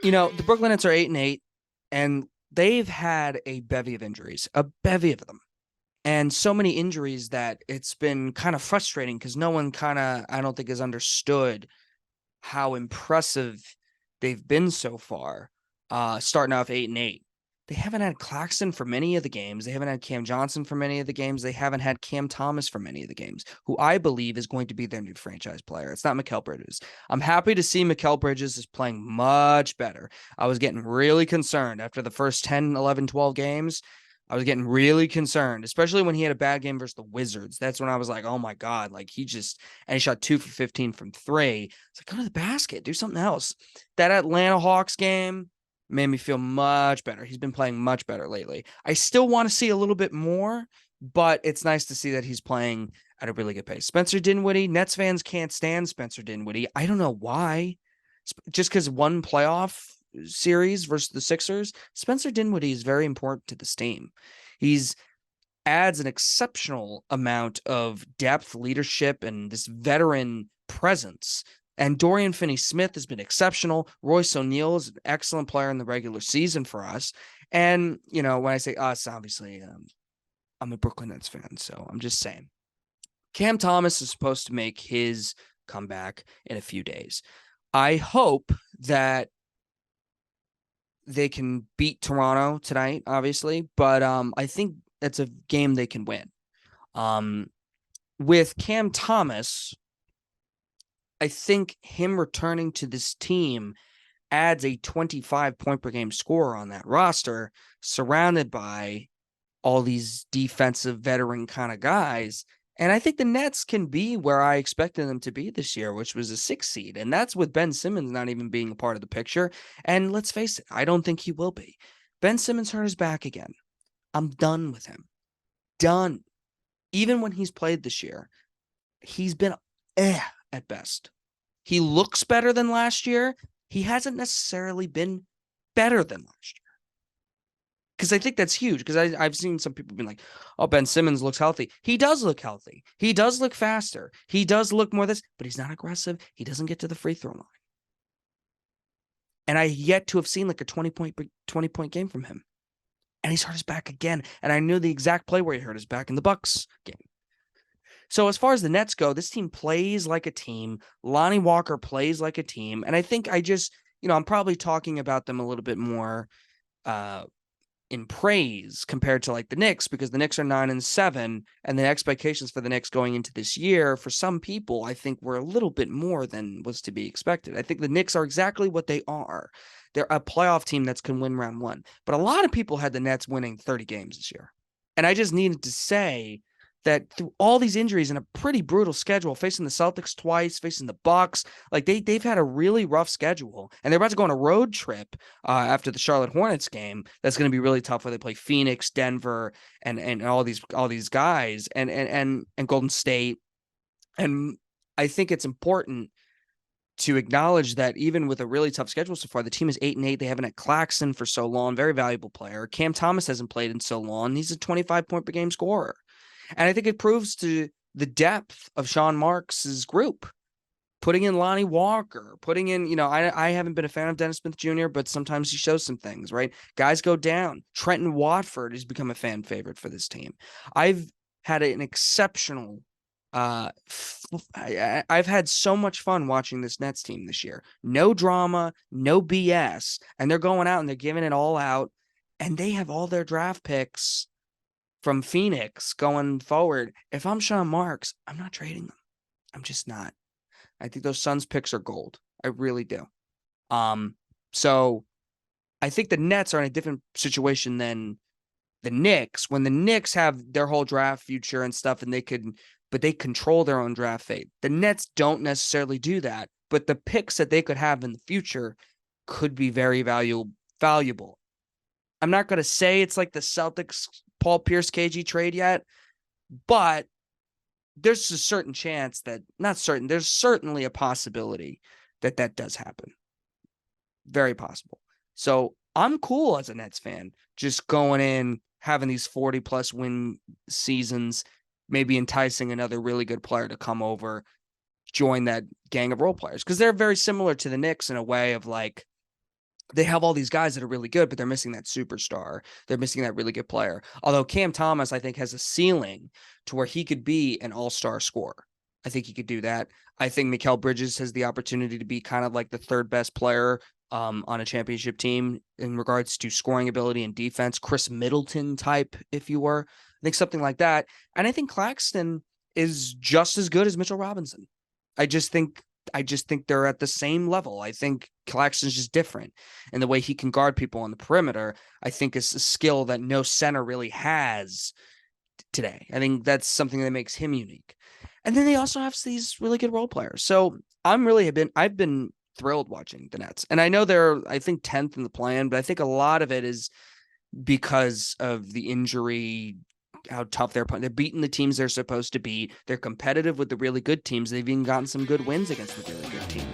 The Brooklyn Nets are 8-8, and they've had a bevy of injuries, a bevy of them. And so many injuries that it's been kind of frustrating because no one kind of, I don't think, has understood how impressive they've been so far, starting off 8-8. They haven't had Claxton for many of the games. They haven't had Cam Johnson for many of the games. They haven't had Cam Thomas for many of the games, who I believe is going to be their new franchise player. It's not Mikal Bridges. I'm happy to see Mikal Bridges is playing much better. I was getting really concerned after the first 10, 11, 12 games. I was getting really concerned, especially when he had a bad game versus the Wizards. That's when I was like, oh my God, like and he shot 2 for 15 from three. It's like, go to the basket, do something else. That Atlanta Hawks game made me feel much better. He's been playing much better lately. I still want to see a little bit more, but it's nice to see that he's playing at a really good pace. Spencer Dinwiddie, Nets fans can't stand Spencer Dinwiddie. I don't know why. Just because one playoff series versus the Sixers, Spencer Dinwiddie is very important to this team. He's adds an exceptional amount of depth, leadership, and this veteran presence. And Dorian Finney-Smith has been exceptional. Royce O'Neal is an excellent player in the regular season for us. And, when I say us, obviously, I'm a Brooklyn Nets fan, so I'm just saying. Cam Thomas is supposed to make his comeback in a few days. I hope that they can beat Toronto tonight, obviously, but I think that's a game they can win. With Cam Thomas, I think him returning to this team adds a 25 point per game scorer on that roster, surrounded by all these defensive veteran kind of guys. And I think the Nets can be where I expected them to be this year, which was a 6 seed. And that's with Ben Simmons not even being a part of the picture. And let's face it, I don't think he will be. Ben Simmons hurt his back again. I'm done with him. Done. Even when he's played this year, he's been at best. He looks better than last year. He hasn't necessarily been better than last year. Because I think that's huge. Because I've seen some people being like, oh, Ben Simmons looks healthy. He does look healthy. He does look faster. He does look more this, but he's not aggressive. He doesn't get to the free throw line. And I yet to have seen like a 20-point game from him. And he's hurt his back again. And I knew the exact play where he hurt his back in the Bucks game. So as far as the Nets go, this team plays like a team. Lonnie Walker plays like a team. And I think I'm probably talking about them a little bit more in praise compared to like the Knicks, because the Knicks are 9-7, and the expectations for the Knicks going into this year, for some people, I think were a little bit more than was to be expected. I think the Knicks are exactly what they are. They're a playoff team that can win round one. But a lot of people had the Nets winning 30 games this year. And I just needed to say that through all these injuries and a pretty brutal schedule, facing the Celtics twice, facing the Bucks, like they've had a really rough schedule, and they're about to go on a road trip after the Charlotte Hornets game. That's going to be really tough, where they play Phoenix, Denver, and all these guys, and Golden State. And I think it's important to acknowledge that even with a really tough schedule so far, the team is 8-8. They haven't had Claxton for so long, very valuable player. Cam Thomas hasn't played in so long. He's a 25 point per game scorer. And I think it proves to the depth of Sean Marks's group. Putting in Lonnie Walker, putting in, I haven't been a fan of Dennis Smith Jr., but sometimes he shows some things, right? Guys go down. Trenton Watford has become a fan favorite for this team. I've had an exceptional, I've had so much fun watching this Nets team this year. No drama, no BS. And they're going out and they're giving it all out. And they have all their draft picks from Phoenix going forward. If I'm Sean Marks, I'm not trading them. I'm just not. I think those Suns picks are gold. I really do. So I think the Nets are in a different situation than the Knicks, when the Knicks have their whole draft future and stuff, and but they control their own draft fate. The Nets don't necessarily do that, but the picks that they could have in the future could be very valuable. I'm not going to say it's like the Celtics Paul Pierce KG trade yet, but there's a certain chance there's certainly a possibility that does happen. Very possible. So I'm cool as a Nets fan, just going in, having these 40 plus win seasons, maybe enticing another really good player to come over, join that gang of role players. Cause they're very similar to the Knicks in a way of like, they have all these guys that are really good, but they're missing that superstar. They're missing that really good player. Although Cam Thomas, I think, has a ceiling to where he could be an all-star scorer. I think he could do that. I think Mikal Bridges has the opportunity to be kind of like the third best player on a championship team in regards to scoring ability and defense. Chris Middleton type, if you were. I think something like that. And I think Claxton is just as good as Mitchell Robinson. I just think they're at the same level. I think Claxton's just different. And the way he can guard people on the perimeter, I think is a skill that no center really has today. I think that's something that makes him unique. And then they also have these really good role players. So I've been thrilled watching the Nets. And I know they're, I think, 10th in the plan, but I think a lot of it is because of the injury, how tough they're playing. They're beating the teams they're supposed to beat. They're competitive with the really good teams. They've even gotten some good wins against the really good team.